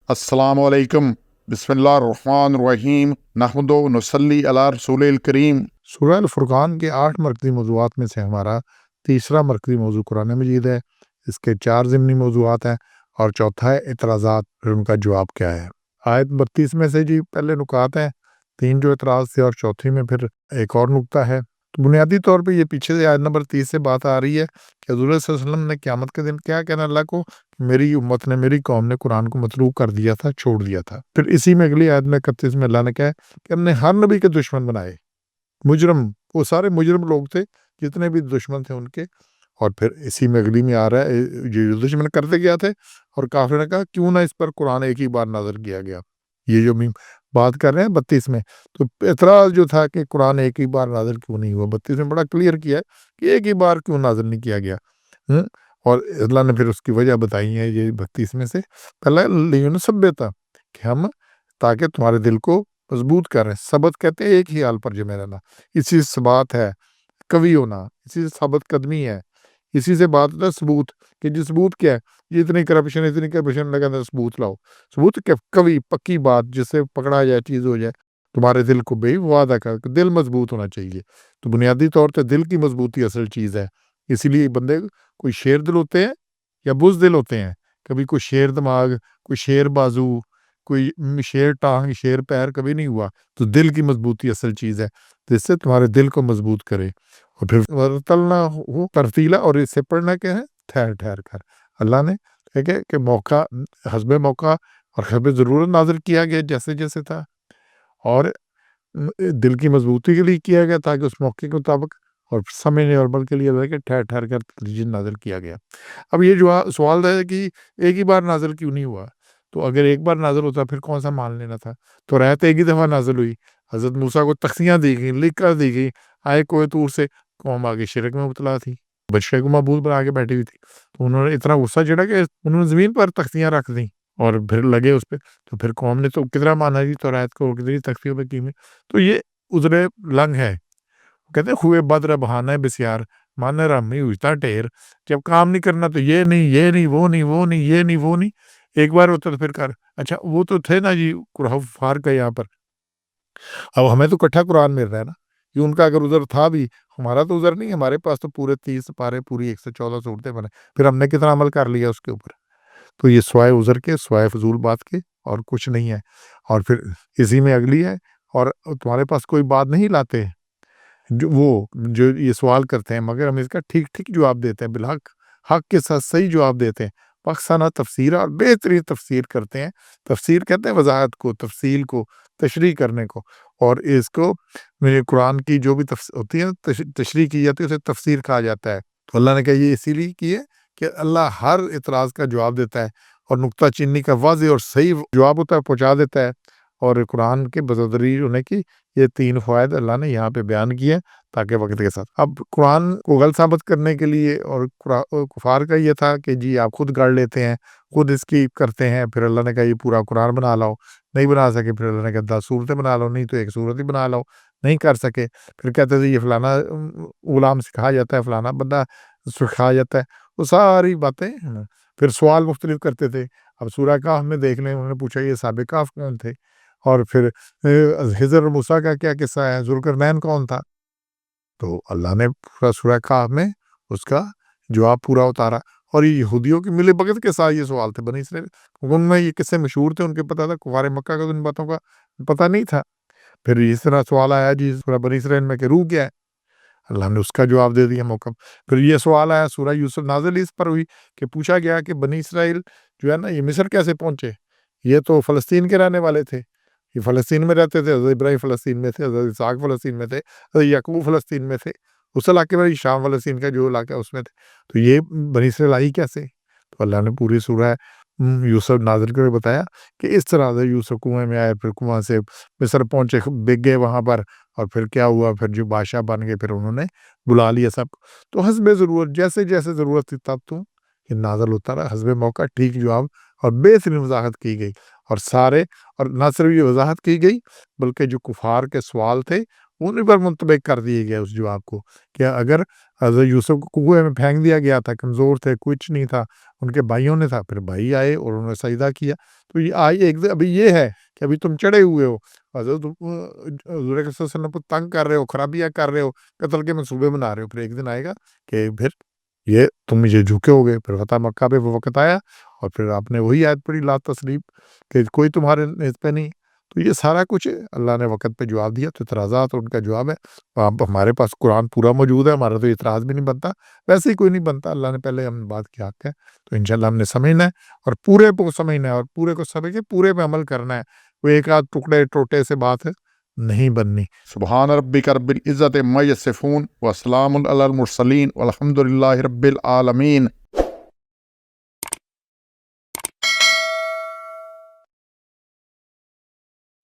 अस्सलाम वालेकुम, बिस्मिल्लाहिर्रहमानिर्रहीम, नहमदु व नुसल्ली अला रसूलिल करीम। सूरह अल-फुरक़ान के 8 मरकज़ी मौज़ूआत में से हमारा तीसरा मरकज़ी मौज़ू कुरान मजीद है। इसके 4 ज़िमनी मौज़ूआत हैं और चौथा है इतराज़ात, फिर उनका जवाब क्या है। आयत 32 में से जी पहले नुकात हैं, 3 जो इतराज़ थे और चौथी में फिर एक और नुक्ता है। तो बुनियादी तौर पे ये पीछे से आयत नंबर 30 से बात आ रही है कि हुज़ूर सल्लल्लाहु अलैहि वसल्लम ने क़यामत के दिन क्या कहना अल्लाह को, मेरी उम्मत ने, मेरी कौम ने कुरान को मतलूब कर दिया था, छोड़ दिया था। फिर इसी में अगली आयत में 31 में अल्लाह ने कहा है कि हमने हर नबी के दुश्मन बनाए, मुजरम, वो सारे मुजरम लोग थे जितने भी दुश्मन थे उनके। और फिर इसी में अगली में आ रहा है ये दुश्मन करते क्या थे, और काफिर ने कहा क्यों ना इस पर कुरान एक ही बार नाज़िल किया गया। ये जो हम बात कर रहे हैं 32 में, तो एतराज़ जो था कि कुरान एक ही बार नाज़िल क्यों नहीं हुआ, 32 में बड़ा क्लियर किया है कि एक ही बार क्यों नाज़िल नहीं किया गया। और अल्लाह ने फिर उसकी वजह बताई है ये 32 में से। पहला लियुन सभ्यता, कि हम ताकि तुम्हारे दिल को मजबूत करें। सबत कहते हैं एक ही हाल पर जमे रहना, इसी से बात है कवि होना, इसी से साबित कदमी है, इसी से बात होता है सबूत, कि जी सबूत क्या है, ये इतनी करप्शन लगा, सबूत लाओ। सबूत क्या, कवि पक्की बात जिससे पकड़ा जाए, चीज़ हो जाए। तुम्हारे दिल को बे वादा कर, दिल मजबूत होना चाहिए। तो बुनियादी तौर पर दिल की मजबूती असल चीज़ है। इसीलिए बंदे कोई शेर दिल होते हैं या बुज़दिल होते हैं। कभी कोई शेर दिमाग, कोई शेर बाजू, कोई शेर टांग, शेर पैर कभी नहीं हुआ। तो दिल की मजबूती असल चीज़ है, जिससे तुम्हारे दिल को मजबूत करे। और फिर वरतलना हो तरतीला, और इससे पढ़ना क्या है, ठहर ठहर कर। अल्लाह ने ठीक है कि मौका, हस्बे मौका और हस्बे ज़रूरत नाज़िल किया गया जैसे जैसे था, और दिल की मजबूती के लिए किया गया ताकि उस मौके के मुताबिक, और समझने और अमल के लिए कि ठहर ठहर कर तदरीजन नाज़िल किया गया। अब ये जो सवाल है कि एक ही बार नाज़िल क्यों नहीं हुआ, तो अगर एक बार नाज़िल होता फिर कौन सा मान लेना था। तो रहते एक ही दफ़ा नाज़िल हुई, हज़रत मूसा को तख्तियाँ दी गई, लिख कर दी गई, आए कोहे तूर से, कौम आगे शिरक में मुबतला थी, बशरे को मबूद बना के बैठी हुई थी। तो उन्होंने इतना गुस्सा चढ़ा कि उन्होंने ज़मीन पर तख्तियाँ रख दी और फिर लगे उस पे। तो फिर कौम ने तो कितना माना जी तौरात को, कितनी तख्तियों पे कीमें। तो ये उज़्र लंग है। कहते हैं हुए बद्र बहाना बिस्यार, माने रामी हुजता ढेर। जब काम नहीं करना तो ये नहीं, वो नहीं, वो नहीं, ये नहीं, वो नहीं। एक बार होता तो फिर कर। अच्छा वो तो थे ना जी कुफ़ार का यहाँ पर। अब हमें तो इकट्ठा कुरान मिल रहा है ना, कि उनका अगर उज़्र था भी, हमारा तो उज़्र नहीं है, हमारे पास तो पूरे 30 पारे, पूरी 114 सूरतें बने। फिर हमने कितना अमल कर लिया उसके ऊपर। तो ये सिवाय उज़्र के, सिवाय फ़िज़ूल बात के और कुछ नहीं है। और फिर इसी में अगली है, और तुम्हारे पास कोई बात नहीं लाते, जो ये सवाल करते हैं, मगर हम इसका ठीक-ठीक जवाब देते हैं, बिलहक, हक के साथ सही जवाब देते हैं। पख्साना तफ़सीर, और बेहतरीन तफ़सीर करते हैं। तफ़सीर कहते हैं वज़ाहत को, तफ़सील को, तशरीह करने को। और इसको मेरे कुरान की जो भी होती है तशरीह की जाती है, उसे तफ़सीर कहा जाता है। तो अल्लाह ने कहा ये इसीलिए की है कि अल्लाह हर इतराज़ का जवाब देता है, और नुक्ता चीनी का वाज़ेह और सही जवाब होता है, पहुँचा देता है। और कुरान के बददरीर होने की ये 3 फ़वाइद अल्लाह ने यहाँ पे बयान किए हैं, ताकि वक़्त के साथ। अब कुरान को गलत साबित करने के लिए, और कुफ़ार का ये था कि जी आप खुद गढ़ लेते हैं, खुद इसकी करते हैं। फिर अल्लाह ने कहा ये पूरा कुरान बना लाओ, नहीं बना सके, फिर अल्लाह ने कहा 10 सूरतें बना लो, नहीं तो 1 सूरत ही बना लो, नहीं कर सके। फिर कहते थे ये फलाना गुलाम सिखाया जाता है, फलाना बंदा सिखाया जाता है, वो सारी बातें। फिर सवाल मुख्तलिफ करते थे। अब सूरह कहफ में देख लें, उन्होंने पूछा ये साहिब कहफ कौन थे, और फिर हिज़र और मूसा का क्या किस्सा है, ज़ुल्करनैन कौन था। तो अल्लाह ने पूरा सूरह कहफ में उसका जवाब पूरा उतारा। और ये यहूदियों की मिलीभगत के साथ ये सवाल थे बनी इसराइल, उनमें ये किस्से मशहूर थे, उनके पता था, कुफ़ारे मक्का को तो इन बातों का पता नहीं था। फिर इस तरह सवाल आया जी सूरह बनी इसराइल में कि रूह क्या है, अल्लाह ने उसका जवाब दे दिया मौका। फिर ये सवाल आया सूरह यूसुफ नाज़िल इस पर हुई कि पूछा गया कि बनी इसराइल जो है ना, ये मिस्र कैसे पहुँचे, ये तो फ़लस्तीन के रहने वाले थे, ये फ़लस्तीन में रहते थे, हज़रत इब्राहीम फ़लस्तीन में थे, हज़रत इसहाक फ़लस्तीन में थे, हज़रत याकूब फ़लस्तीन में थे, उस इलाके में, शाम फ़लस्तीन का जो इलाका है उसमें थे। तो ये बनी इसराइल आई कैसे? तो अल्लाह ने पूरी सूरह यूसुफ नाज़िल करके बताया कि इस तरह से यूसुफ कुएँ में आए, फिर कुआँ से मिस्र पहुँचे, बिक गए वहाँ पर, और फिर क्या हुआ, फिर जो बादशाह बन गए, फिर उन्होंने बुला लिया सब। तो हस्बे ज़रूरत, जैसे-जैसे ज़रूरत थी तब तो ये नाज़िल होता रहा, हस्बे मौका ठीक जवाब और बेहतरीन वज़ाहत की गई। और सारे, और ना सिर्फ ये वज़ाहत की गई, बल्कि जो कुफ़ार के सवाल थे انہیں پر منطبق کر دیے گیا اس جواب کو کہ اگر حضرت یوسف کو کنویں میں پھینک دیا گیا تھا، کمزور تھے، کچھ نہیں تھا، ان کے بھائیوں نے تھا، پھر بھائی آئے اور انہوں نے سجدہ کیا، تو یہ آئی ابھی یہ ہے کہ ابھی تم چڑھے ہوئے ہو، حضرت حضور صلی اللہ علیہ وسلم کو تنگ کر رہے ہو، خرابیاں کر رہے ہو، قتل کے منصوبے بنا رہے ہو، پھر ایک دن آئے گا کہ پھر یہ تم یہ جھکے ہو گئے۔ پھر فتح مکہ پہ وہ وقت آیا اور پھر آپ نے وہی آیت پڑھی لا تسریب کہ کوئی تمہارے اس پہ نہیں۔ تو یہ سارا کچھ اللہ نے وقت پہ جواب دیا، تو اعتراضات ان کا جواب ہے۔ ہمارے پاس قرآن پورا موجود ہے، ہمارا تو اعتراض بھی نہیں بنتا، ویسے ہی کوئی نہیں بنتا، اللہ نے پہلے ہم بات کی حق ہے، تو انشاءاللہ ہم نے سمجھنا ہے اور پورے کو سمجھنا ہے اور پورے کو سمجھ کے پورے پہ عمل کرنا ہے، وہ ایک آدھ ٹکڑے ٹوٹے سے بات نہیں بننی۔ سبحان ربک رب العزت عما یصفون وسلام علی المرسلین والحمد للہ رب العالمین۔